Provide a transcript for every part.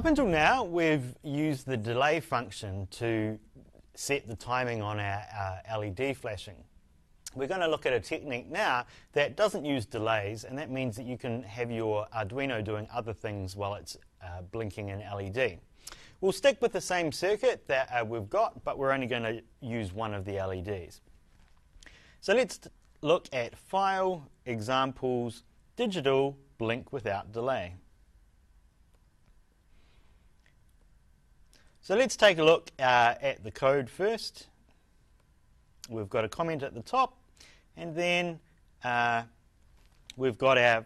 Up until now, we've used the delay function to set the timing on our LED flashing. We're going to look at a technique now that doesn't use delays, and that means that you can have your Arduino doing other things while it's blinking an LED. We'll stick with the same circuit that we've got, but we're only going to use one of the LEDs. So let's look at File, Examples, Digital, Blink Without Delay. So let's take a look at the code first. We've got a comment at the top, and then we've got our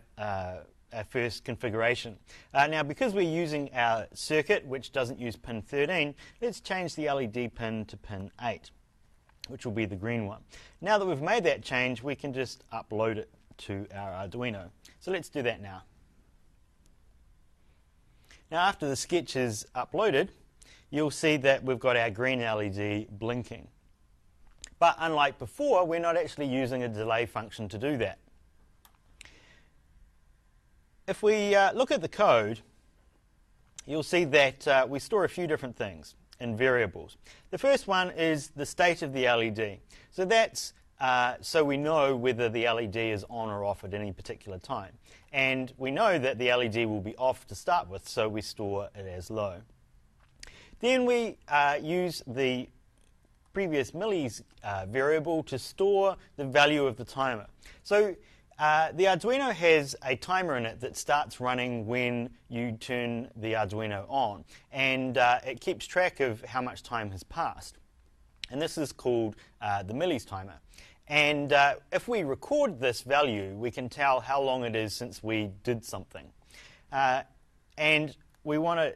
first configuration. Now, because we're using our circuit, which doesn't use pin 13, let's change the LED pin to pin 8, which will be the green one. Now that we've made that change, we can just upload it to our Arduino. So let's do that now. Now, after the sketch is uploaded, you'll see that we've got our green LED blinking. But unlike before, we're not actually using a delay function to do that. If we look at the code, you'll see that we store a few different things in variables. The first one is the state of the LED. So that's so we know whether the LED is on or off at any particular time. And we know that the LED will be off to start with, so we store it as low. Then we use the previous millis variable to store the value of the timer. So the Arduino has a timer in it that starts running when you turn the Arduino on, and it keeps track of how much time has passed. And this is called the millis timer. And if we record this value, we can tell how long it is since we did something. And we want to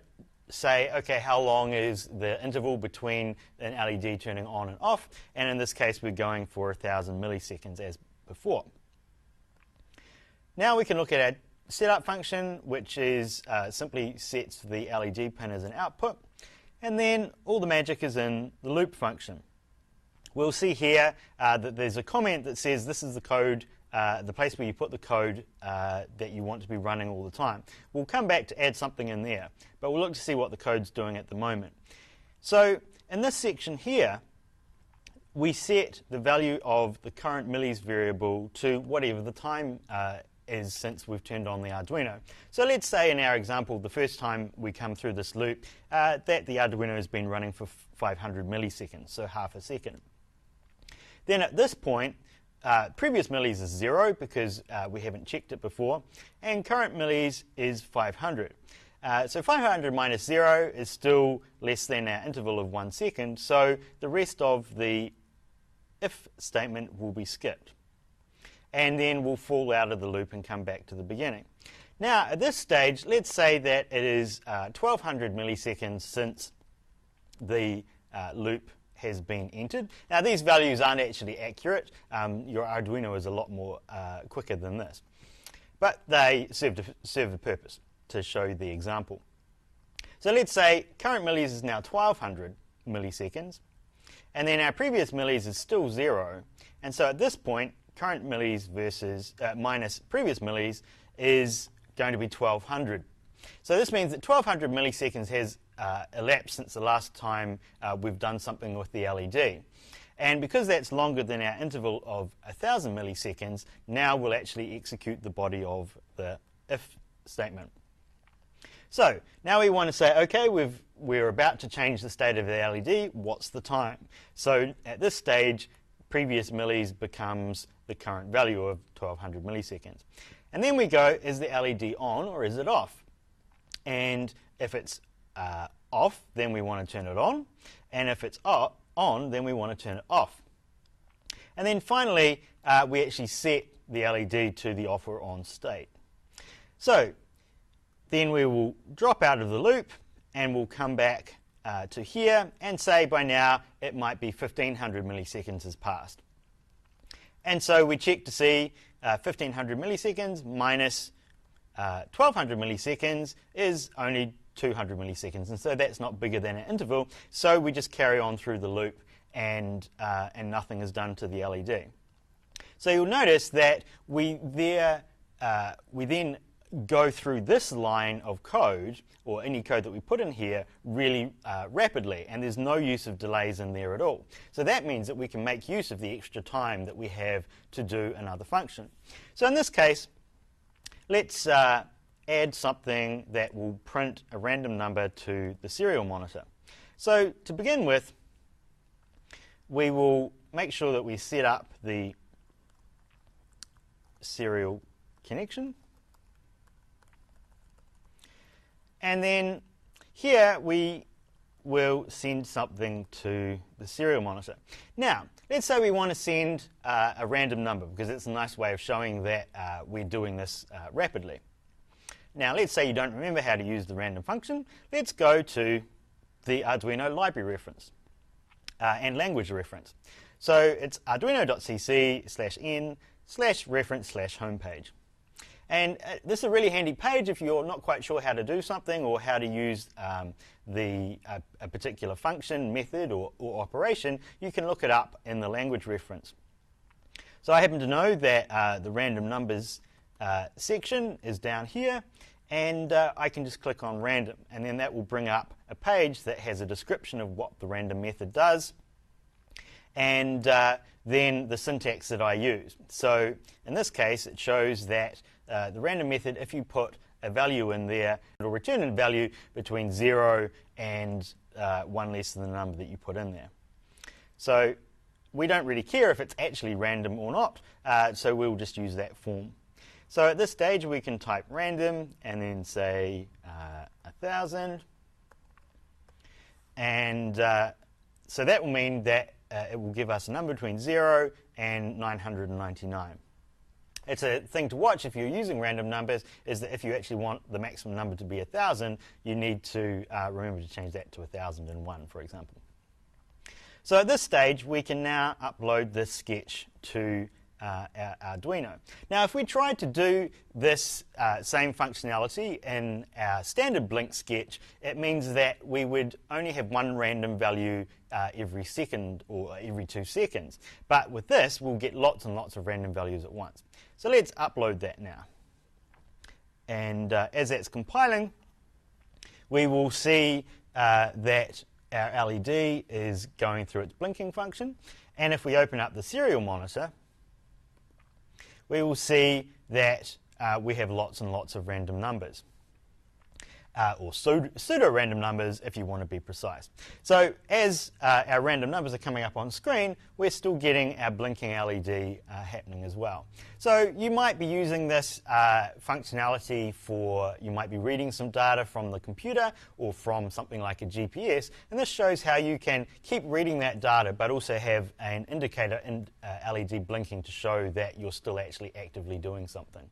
say, okay, how long is the interval between an LED turning on and off? And in this case, we're going for 1,000 milliseconds as before. Now we can look at our setup function, which is simply sets the LED pin as an output. And then all the magic is in the loop function. We'll see here that there's a comment that says this is the code, the place where you put the code that you want to be running all the time. We'll come back to add something in there, but we'll look to see what the code's doing at the moment. So in this section here, we set the value of the current millis variable to whatever the time is since we've turned on the Arduino. So let's say in our example, the first time we come through this loop, that the Arduino has been running for 500 milliseconds, so half a second. Then at this point, previous millis is 0 because we haven't checked it before, and current millis is 500. So 500 minus 0 is still less than our interval of 1 second, so the rest of the if statement will be skipped. And then we'll fall out of the loop and come back to the beginning. Now, at this stage, let's say that it is 1,200 milliseconds since the loop has been entered. Now, these values aren't actually accurate. Your Arduino is a lot more quicker than this. But they serve a purpose to show the example. So let's say current millis is now 1,200 milliseconds. And then our previous millis is still 0. And so at this point, current millis versus minus previous millis is going to be 1,200. So this means that 1,200 milliseconds has elapsed since the last time we've done something with the LED. And because that's longer than our interval of 1,000 milliseconds, now we'll actually execute the body of the if statement. So now we want to say, okay, we're about to change the state of the LED. What's the time? So at this stage, previous millis becomes the current value of 1,200 milliseconds. And then we go, is the LED on or is it off? And if it's off, then we want to turn it on. And if it's on, then we want to turn it off. And then finally, we actually set the LED to the off or on state. So then we will drop out of the loop and we'll come back to here and say by now it might be 1,500 milliseconds has passed. And so we check to see 1,500 milliseconds minus 1,200 milliseconds is only 200 milliseconds, and so that's not bigger than an interval, so we just carry on through the loop and nothing is done to the LED. So you'll notice that we then go through this line of code, or any code that we put in here, really rapidly, and there's no use of delays in there at all. So that means that we can make use of the extra time that we have to do another function. So in this case, let's add something that will print a random number to the serial monitor. So to begin with, we will make sure that we set up the serial connection. And then here we will send something to the serial monitor. Now, let's say we want to send a random number, because it's a nice way of showing that we're doing this rapidly. Now, let's say you don't remember how to use the random function. Let's go to the Arduino library reference and language reference. So it's arduino.cc/n/reference/homepage. And this is a really handy page if you're not quite sure how to do something or how to use a particular function, method, or operation. You can look it up in the language reference. So I happen to know that the random numbers section is down here, and I can just click on random, and then that will bring up a page that has a description of what the random method does, and then the syntax that I use. So in this case, it shows that the random method, if you put a value in there, it will return a value between 0 and 1 less than the number that you put in there. So we don't really care if it's actually random or not, so we'll just use that form. So at this stage, we can type random and then say 1,000. And so that will mean that it will give us a number between 0 and 999. It's a thing to watch if you're using random numbers, is that if you actually want the maximum number to be 1,000, you need to remember to change that to 1,001, for example. So at this stage, we can now upload this sketch to our Arduino. Now, if we tried to do this same functionality in our standard Blink sketch, it means that we would only have one random value every second or every 2 seconds. But with this, we'll get lots and lots of random values at once. So let's upload that now. And as that's compiling, we will see that our LED is going through its blinking function. And if we open up the serial monitor, we will see that we have lots and lots of random numbers, or pseudo-random numbers if you want to be precise. So as our random numbers are coming up on screen, we're still getting our blinking LED happening as well. So you might be using this functionality for, you might be reading some data from the computer or from something like a GPS, and this shows how you can keep reading that data but also have an indicator in LED blinking to show that you're still actually actively doing something.